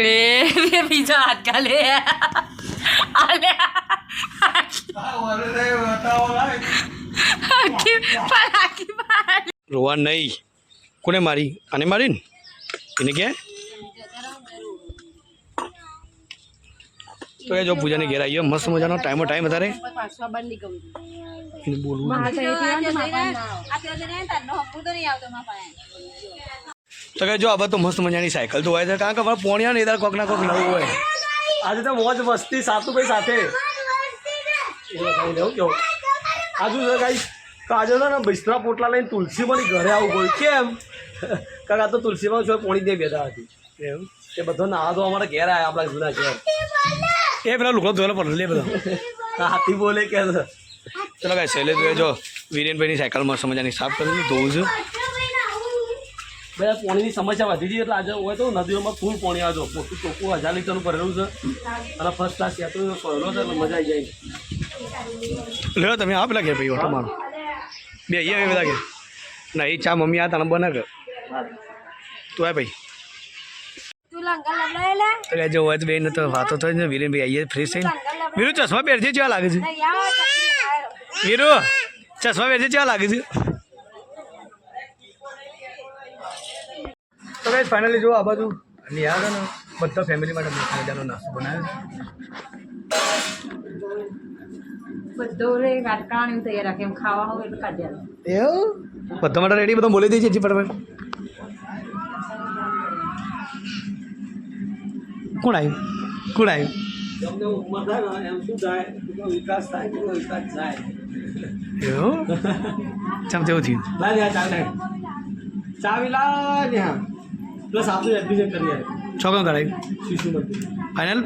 એ બીજો હાથ કાલે આલે રોવા નહીં કોને મારી આને મારી ને એને ક્યાં તો એ જો પૂજાની ઘેર આવી મસ્ત મજાનો ટાઈમ અત્યારે એને બોલવું તો કે જો હવે તો મસ્ત મજાની સાયકલ તો હોય છે કારણ કે અમારે પોણિયા નહીં કોક ના કોક નવું હોય આજે તો મોજ મસ્તી સાતુભાઈ સાથે આજુ છે કાંઈ તો આજે તો ને બિસ્તરા પોટલા લઈને તુલસીમાંની ઘરે આવવું પડ્યું કેમ કારણ આ તો તુલસીમાં જો પોણી દે બેઠા હતી એમ એ બધો ના તો અમારા ઘેર આવ્યા આપણા જૂના ઘેર એ પેલા લુકડો ધોયેલો પડે લે બધા હાથી બોલે કે ચલો કાંઈ શૈલેષ જો વિરેનભાઈની સાયકલ મસ્ત મજાની સાફ કરી ધોવું છું બધા પાણીની સમસ્યા વધી ગઈ એટલે આજે હોય તો નદીઓમાં ફૂલ પાણી આવજો મોટું ચોખ્ખું 1000 લીટરનું ભરેલું છે અને ફર્સ્ટ ક્લાસ યાતો પહેલો છે એટલે મજા આવી જાય લે તમે આ પેલા ઘેર ભાઈ ઓટો મારો બે અહીંયા બધા ઘેર ના એ ચા મમ્મી આ તને બના કર તું આ ભાઈ એટલે જો હોય તો બેન તો વાતો થાય ને વિરેનભાઈ આવીએ ફ્રેશ થઈને વીરુ ચશ્મા પહેરજે કેવા લાગે છે વીરુ ચશ્મા પહેરજે કેવા લાગે છે તો ગાઈસ ફાઇનલી જો આ બાજુ નિહાળ ને બધા ફેમિલી માટે મજાનો નાસ્તો બનાવ્યો બધો રે વાટકાણી તૈયાર રાખે એમ ખાવાનું એટલે કાઢી આલો એવું બધા માટે રેડી બધું બોલી દેજે ફટાફટ કોણ આવ્યું તમને ઉંમર થાય ને એમ શું થાય વિકાસ થાય વિકાસ જાય એવું ચમ તેવું થયું લાય ચાલે ચાવી લાય પ્લસ આપણે એડમિશન કરીએ છોકરો કરાવી શિશુ મંદિર ફાઇનલ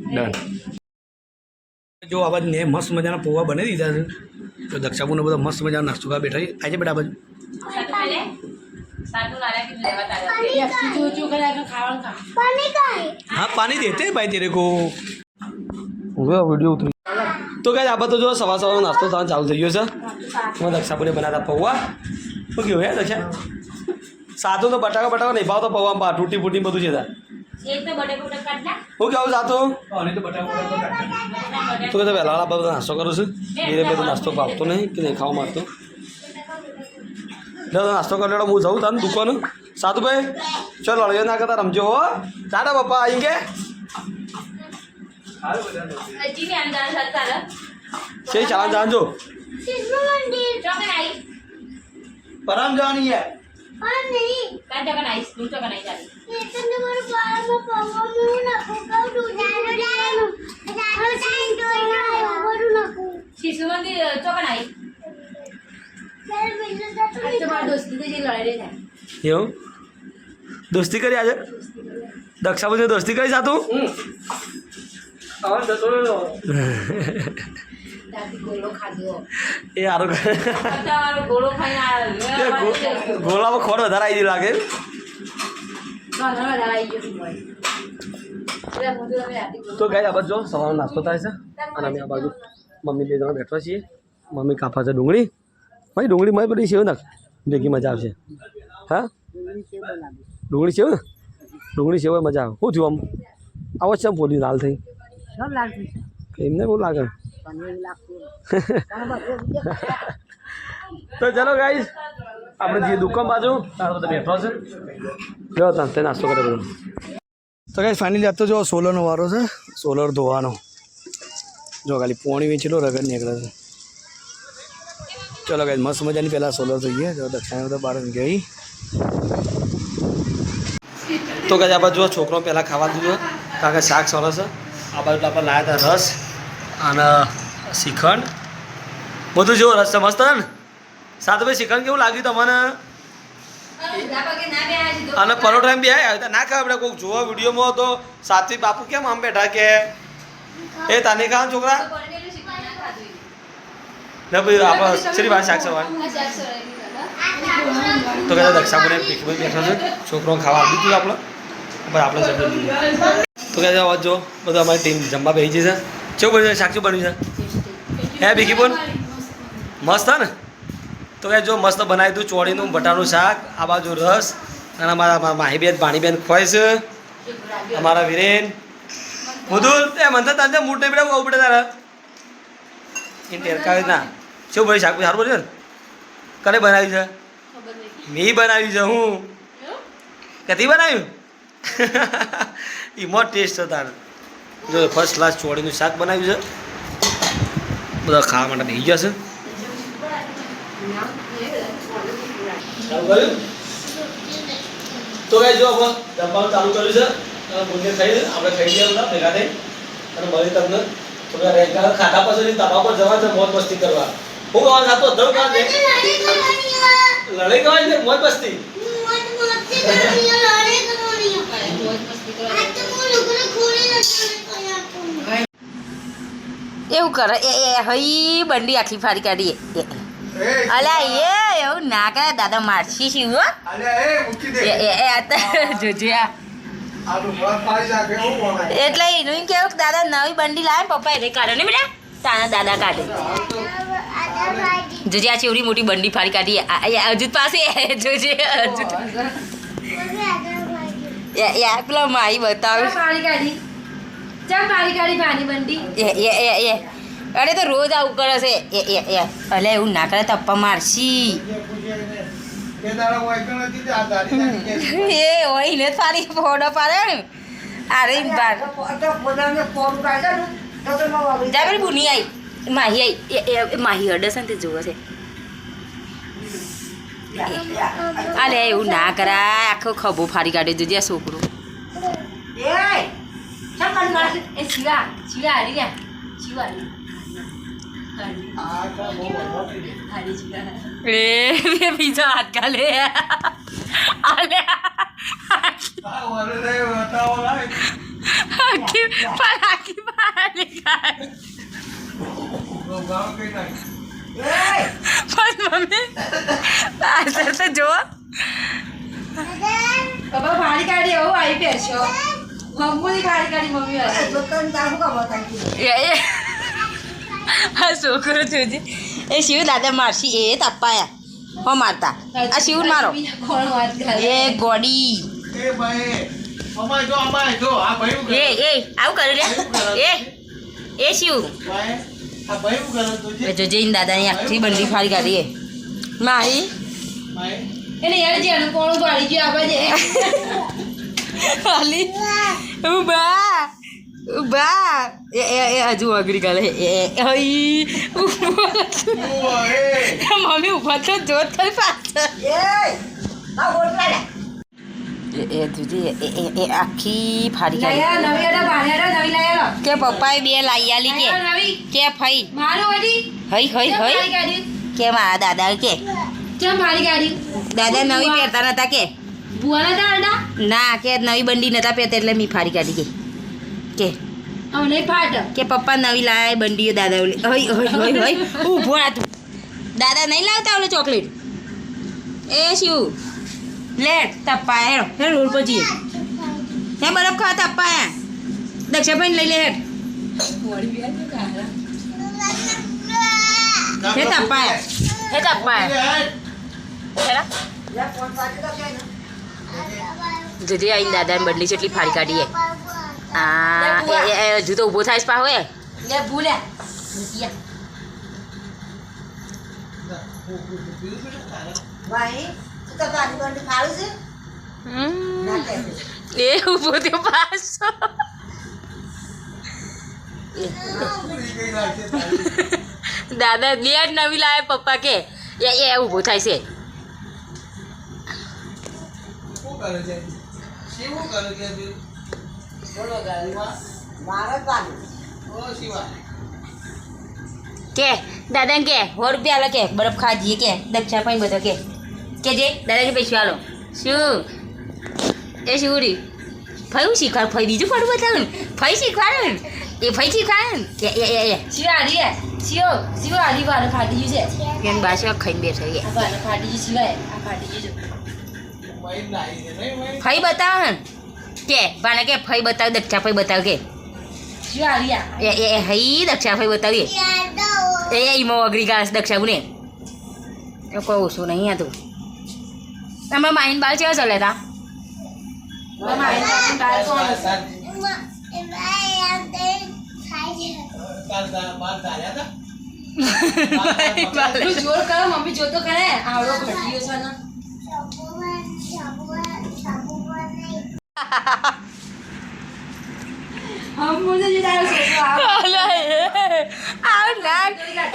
ડન જો આ બાજુ ને મસ્ત મજાના પોવા બની દીધા છે તો દક્ષાપુરનો બધો મસ્ત મજાનો નાસ્તો કરવા બેઠા આજે બેટા બાજુ हाँ पानी देते हैं भाई तेरे को वीडियो उतरी तो क्या आप तो जो सवा सवा नाश्तो था चालू थी गयो मैं दक्षापुरे बनाता पौवा तो क्यों है दक्षा सातों तो बटाका नहीं पाओ तो पौवा में टूटी फूटी બધું છે હું કેવું સાતો તો કે વહેલા બધો નાસ્તો કરું છું ધીરે બધો નાસ્તો ભાવતો નહીં કે નહીં ખાવા માંગતો નાસ્તો કરી લેડો હું જાઉં તને દુકાન સાધુભાઈ ચલો લડ્યો ના કરતા રમજો હો ટાટા પપ્પા આવી કે છે ચાલા જાણજો પરમ જવાની है शिशु मंदिर ચોકન આવી એવું દોસ્તી કરી આજે દક્ષા બધું દોસ્તી કરી સાતું એ સારું ગોળામાં ખોટ વધારે આવી લાગે તો ગાય આ બાજુ જો સવારનો નાસ્તો થાય છે અને અમે આ બાજુ મમ્મી બે જણા બેઠવા છીએ મમ્મી કાપા છે ડુંગળી ભાઈ ડુંગળી મારી બધી સેવ નાખ ભેગી મજા આવશે હા ડુંગળી સેવ ને ડુંગળી સેવ મજા આવે શું થયું આમ આવો છે આમ પોલી લાલ થઈ એમને બહુ લાગે તો ચલો ગાઈસ આપણે જે દુકાન બાજુ તારો બધા બેઠો છે જો તે નાસ્તો કરે બધું તો ગાઈસ ફાઇનલી આજ તો જો સોલરનો વારો છે સોલર ધોવાનો જો ખાલી પોણી વેચેલો રગડ નીકળે છે ચલો ગાઈસ મસ્ત મજાની પહેલાં સોલર થઈ ગયા જો દક્ષિણ બધા બહાર ગઈ તો ગાઈસ આ બાજુ છોકરો પહેલાં ખાવા દીધું કારણ કે શાક સરસ છે આ બાજુ આપણે લાવ્યા હતા રસ અને શ્રીખંડ બધું જેવો રસ છે મસ્ત ને સાથે ભાઈ શ્રીખંડ કેવું લાગ્યું તમને અને પરોઠા બી આવ્યા ના ખાવ આપણે કોઈક જોવા વિડીયોમાં તો સાત્વિક બાપુ કેમ આમ બેઠા કે એ તાને ખાવા છોકરા ના ભાઈ આપણે શ્રી વાત શાક સવાર તો કદાચ દક્ષાપુરે પીઠમાં બેઠા છે છોકરો ખાવા આપી દીધું આપણે આપણે જમી તો કદાચ અવાજ જો બધું અમારી ટીમ જમવા બેસી જશે કેવું બન્યું શાક શું બન્યું છે હે ભીખી બોલ મસ્ત ને તો કે જો મસ્ત બનાવી દઉં ચોળીનું બટાનું શાક આ બાજુ રસ અને અમારા માહીબેન ભાણીબેન ખોય છે અમારા વીરેન મુદુલ એ મને તો તને મૂડ નહીં પડે બહુ પડે તારા એ ટેરકાવી ના શું ભાઈ શાક સારું બન્યું ને કને બનાવ્યું છે મેં બનાવ્યું છે હું કદી બનાવ્યું એમાં ટેસ્ટ છે તારે જો ફર્સ્ટ ક્લાસ ચોળીનું શાક બનાવ્યું છે બધા ખાવા માટે બેસી જશે તો કઈ જો આપણે જમવાનું ચાલુ કર્યું છે અને મુંડે ખાઈ આપણે ખાઈ ગયા બધા ભેગા થઈ અને મળી તમને થોડા રેંકા ખાધા પછી તાબા પર જવા છે મોજ મસ્તી કરવા હું ગાવા જાતો ધડ કાં દે લડાઈ ગાવા છે મોજ મસ્તી એવું કરે એ હઈ બંડી આખી ફાડી કાઢીએ અલ્યા એવું ના કરે દાદા મારશી શું હો જોજે એટલે એનું કેવું દાદા નવી બંડી લાવે પપ્પા એને કાઢે ને બેટા તાના દાદા કાઢે જોજે આ ચેવડી મોટી બંડી ફાડી કાઢી અર્જુન પાસે જોજે અર્જુન પેલા માઈ બતાવે અરે તો રોજ આવું કરે છે અલે એવું ના કરે તપ્પા મારશી એ હોય ને સારી ફોડો પાડે ને અરે જા બુની આવી માહી આવી માહી હડે છે ને તે જોવે છે અલે એવું ના કરાય આખો ખભો ફાડી કાઢી જોજે આ છોકરો બીજો હાથ કાલે તો જો બાબા ફાડી કાઢી એવું આવી પહેરશો મમ્મી ફાડી કાઢી મમ્મી હા છોકરો જોજે એ શિવ દાદા મારશી એ તપ્પાયા હો મારતા આ શિવ મારો એ ગોડી એ આવું કર્યું રે એ શિવ જોજે દાદાની આખી બંડી ફાડી કાઢીએ મારી એને યાર જેનું કોણ પાડી ગયું આપણે ખાલી ઉભા ઉભા એ હજુ અઘરી કરે મમ્મી ઉભા તો જોત થઈ પાછળ એ તુજી એ આખી ફાડી કાઢી કે પપ્પાએ બે લાઈ આલી કે ફઈ હઈ હઈ હઈ કે મારા દાદા કે દાદા નવી પહેરતા નતા કે ના કે નવી બંડી નતા પહેરતા એટલે મી ફાડી કાઢી કે પપ્પા નવી લાયા બંડીઓ દાદા ઓલી હઈ હઈ હઈ હઈ ઊભો આ તું દાદા નહીં લાવતા ઓલે ચોકલેટ એ શિવ લેટ તપ્પા હેડો હેડ રોડ પર જઈએ હે બરફ ખાવા તપ્પા દક્ષાભાઈ લઈ લે હેડ હે તપ્પા હે તપ્પા જુદી આવીને દાદાને બદલી છે એટલી ફાડી કાઢીએ હજુ તો ઊભો થાય પા હોય એ ઊભો થયો પાછો દાદા લેટ નવી લાવે પપ્પા કે એ ઊભો થાય છે કે દાદા કે 100 રૂપિયા આલો કે બરફ ખા જઈએ કે દક્ષા પાઈ બધો કે જે દાદા કે પૈસા આલો શું એ શિવડી ફઈ શીખવાડ ફઈ બીજું ફાડું બતાવે ને ફઈ શીખવાડે ને એ ફઈ શીખવાડે ને એ શિવાડી શિવાડી વાળો ફાટી ગયું છે એમ બાસા ખાઈને બેઠો એ ફાટી ગયું સિવાય આ ફાટી ગયું ફઈ બતાવ ને કે બાને કે ફઈ બતાવ દક્ષા ફઈ બતાવ કે એ હઈ દક્ષા ફઈ બતાવીએ એ ઈમો અઘરી ગાસ દક્ષા બુને એ કહું છું નહીં આ તું તમે માઇન બાલ કેવા ચાલે તા જોર કરો મમ્મી જો તો કરે આવડો ઘટ્યો છે ને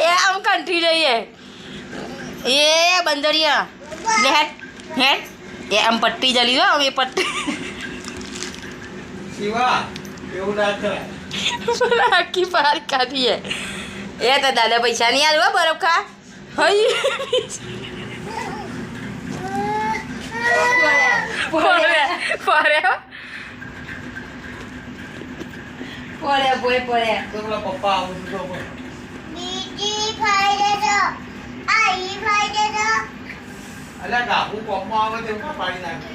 એ આમ કંઠી જઈએ એ બંદરિયા લે હેડ એ આમ પટ્ટી જલી હો એ પટ્ટી આખી પાર કાઢી એ તો દાદા પૈસા નહીં આલવા બરફ ખા હઈ પપ્પા અલ્યા ગાભું કોમમાં આવે તેવું પાડી નાખે